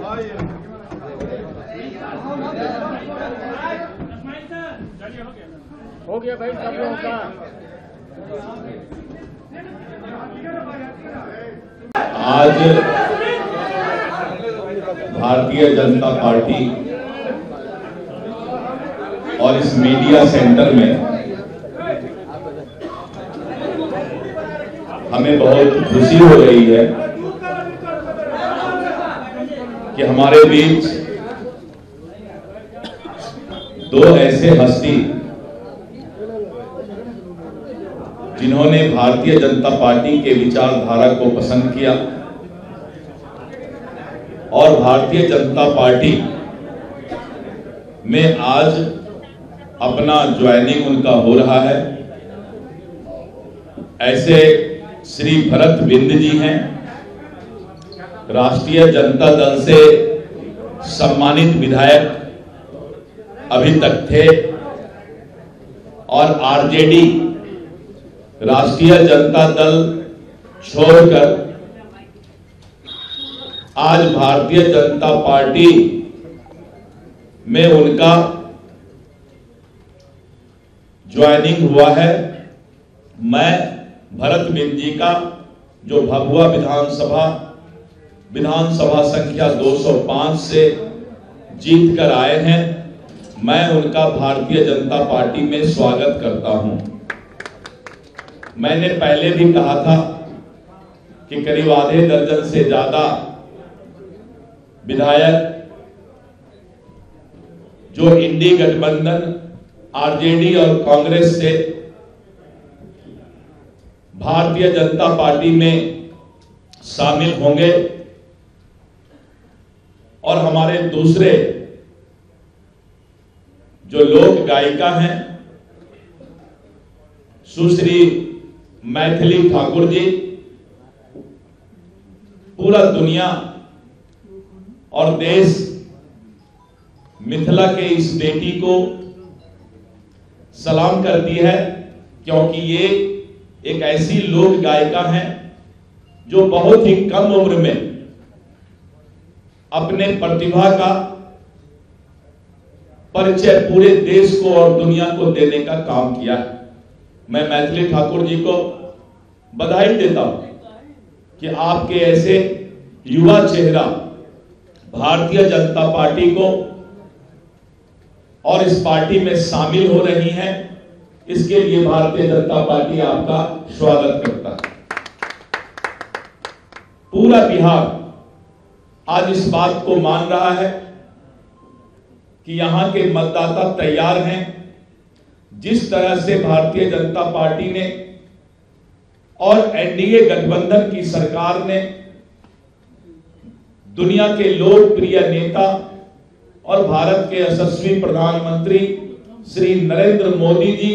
हो गया भाई, सब लोगों का। आज भारतीय जनता पार्टी और इस मीडिया सेंटर में हमें बहुत खुशी हो रही है कि हमारे बीच दो ऐसे हस्ती जिन्होंने भारतीय जनता पार्टी के विचारधारा को पसंद किया और भारतीय जनता पार्टी में आज अपना ज्वाइनिंग उनका हो रहा है, ऐसे श्री भरत बिंद जी हैं, राष्ट्रीय जनता दल से सम्मानित विधायक अभी तक थे और आरजेडी राष्ट्रीय जनता दल छोड़कर आज भारतीय जनता पार्टी में उनका ज्वाइनिंग हुआ है। मैं भरत बिंद जी का जो भभुआ विधानसभा संख्या 205 से जीत कर आए हैं, मैं उनका भारतीय जनता पार्टी में स्वागत करता हूं। मैंने पहले भी कहा था कि करीब आधे दर्जन से ज्यादा विधायक जो इंडी गठबंधन आरजेडी और कांग्रेस से भारतीय जनता पार्टी में शामिल होंगे और हमारे दूसरे जो लोक गायिका हैं सुश्री मैथिली ठाकुर जी, पूरा दुनिया और देश मिथिला के इस बेटी को सलाम करती है, क्योंकि ये एक ऐसी लोक गायिका हैं जो बहुत ही कम उम्र में अपने प्रतिभा का परिचय पूरे देश को और दुनिया को देने का काम किया है। मैं मैथिली ठाकुर जी को बधाई देता हूं कि आपके ऐसे युवा चेहरा भारतीय जनता पार्टी को और इस पार्टी में शामिल हो रही हैं। इसके लिए भारतीय जनता पार्टी आपका स्वागत करता है। पूरा बिहार आज इस बात को मान रहा है कि यहां के मतदाता तैयार हैं। जिस तरह से भारतीय जनता पार्टी ने और एनडीए गठबंधन की सरकार ने दुनिया के लोकप्रिय नेता और भारत के यशस्वी प्रधानमंत्री श्री नरेंद्र मोदी जी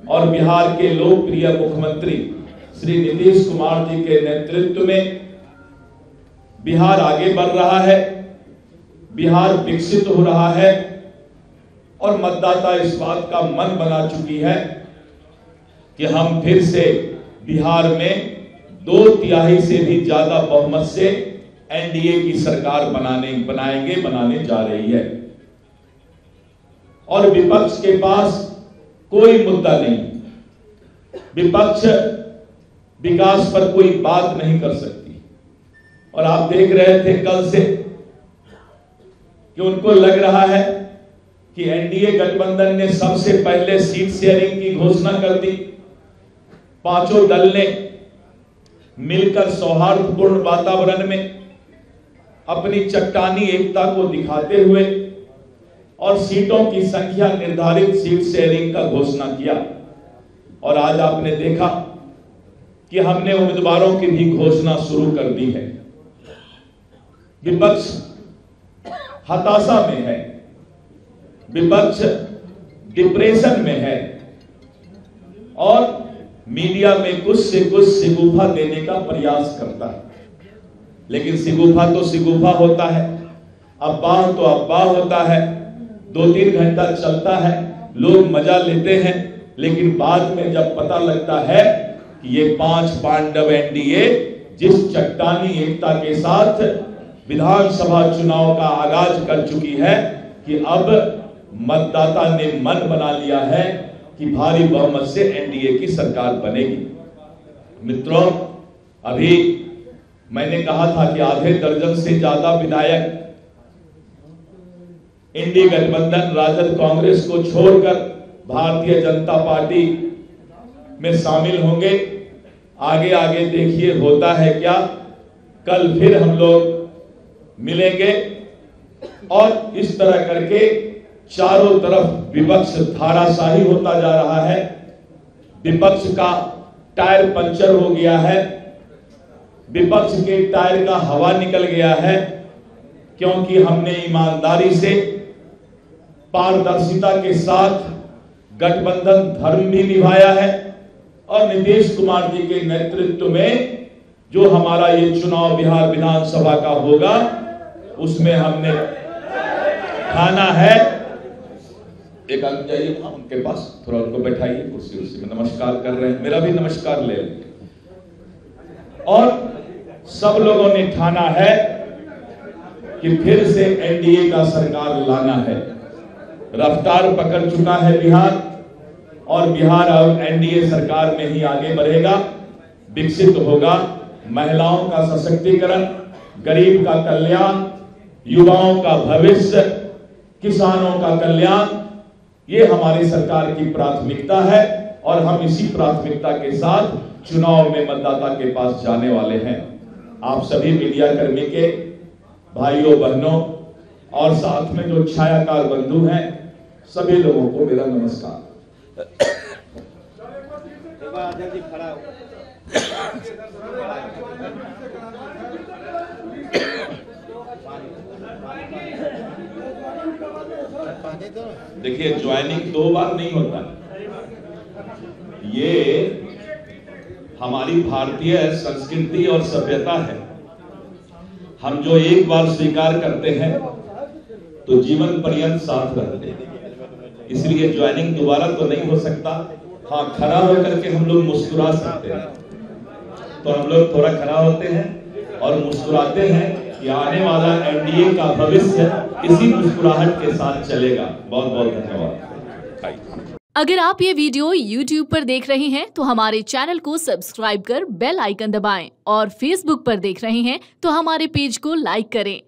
और बिहार के लोकप्रिय मुख्यमंत्री श्री नीतीश कुमार जी के नेतृत्व में बिहार आगे बढ़ रहा है, बिहार विकसित हो रहा है और मतदाता इस बात का मन बना चुकी है कि हम फिर से बिहार में 2/3 से भी ज्यादा बहुमत से एनडीए की सरकार बनाने जा रही है। और विपक्ष के पास कोई मुद्दा नहीं, विपक्ष विकास पर कोई बात नहीं कर सकती। और आप देख रहे थे कल से कि उनको लग रहा है कि एनडीए गठबंधन ने सबसे पहले सीट शेयरिंग की घोषणा कर दी। पांचों दल ने मिलकर सौहार्दपूर्ण वातावरण में अपनी चट्टानी एकता को दिखाते हुए और सीटों की संख्या निर्धारित सीट शेयरिंग का घोषणा किया। और आज आपने देखा कि हमने उम्मीदवारों की भी घोषणा शुरू कर दी है। विपक्ष हताशा में है, विपक्ष डिप्रेशन में है और मीडिया में कुछ से कुछ शिगुफा देने का प्रयास करता है। लेकिन शिगुफा तो शिगुफा होता है, अफवाह तो अफवाह होता है, 2-3 घंटा चलता है, लोग मजा लेते हैं, लेकिन बाद में जब पता लगता है कि ये 5 पांडव एनडीए जिस चट्टानी एकता के साथ विधानसभा चुनाव का आगाज कर चुकी है कि अब मतदाता ने मन बना लिया है कि भारी बहुमत से एनडीए की सरकार बनेगी। मित्रों, अभी मैंने कहा था कि आधे दर्जन से ज्यादा विधायक इंडी गठबंधन राजद कांग्रेस को छोड़कर भारतीय जनता पार्टी में शामिल होंगे। आगे आगे देखिए होता है क्या। कल फिर हम लोग मिलेंगे और इस तरह करके चारों तरफ विपक्ष धाराशाही होता जा रहा है। विपक्ष का टायर पंचर हो गया है, विपक्ष के टायर का हवा निकल गया है, क्योंकि हमने ईमानदारी से पारदर्शिता के साथ गठबंधन धर्म भी निभाया है और नीतीश कुमार जी के नेतृत्व में जो हमारा ये चुनाव बिहार विधानसभा का होगा उसमें हमने ठाना है। एक आदमी जाइए उनके पास, थोड़ा उनको बैठाइए कुर्सी में, नमस्कार कर रहे हैं, मेरा भी नमस्कार ले। और सब लोगों ने ठाना है कि फिर से एनडीए का सरकार लाना है। रफ्तार पकड़ चुका है बिहार और बिहार अब एनडीए सरकार में ही आगे बढ़ेगा, विकसित होगा। महिलाओं का सशक्तिकरण, गरीब का कल्याण, युवाओं का भविष्य, किसानों का कल्याण, ये हमारी सरकार की प्राथमिकता है और हम इसी प्राथमिकता के साथ चुनाव में मतदाता के पास जाने वाले हैं। आप सभी मीडिया कर्मी के भाइयों बहनों और साथ में जो छायाकार बंधु हैं सभी लोगों को मेरा नमस्कार। देखिए, ज्वाइनिंग 2 बार नहीं होता। ये हमारी भारतीय संस्कृति और सभ्यता है। हम जो एक बार स्वीकार करते हैं तो जीवन पर्यंत साथ रहते हैं, इसलिए ज्वाइनिंग दोबारा तो नहीं हो सकता। हाँ, खड़ा होकर के हम लोग मुस्कुरा सकते हैं, तो हम लोग थोड़ा खड़ा होते हैं और मुस्कुराते हैं कि आने वाला एनडीए का भविष्य इसी मुस्कुराहट के साथ चलेगा। बहुत बहुत धन्यवाद। अगर आप ये वीडियो YouTube पर देख रहे हैं तो हमारे चैनल को सब्सक्राइब कर बेल आइकन दबाएं और Facebook पर देख रहे हैं तो हमारे पेज को लाइक करें।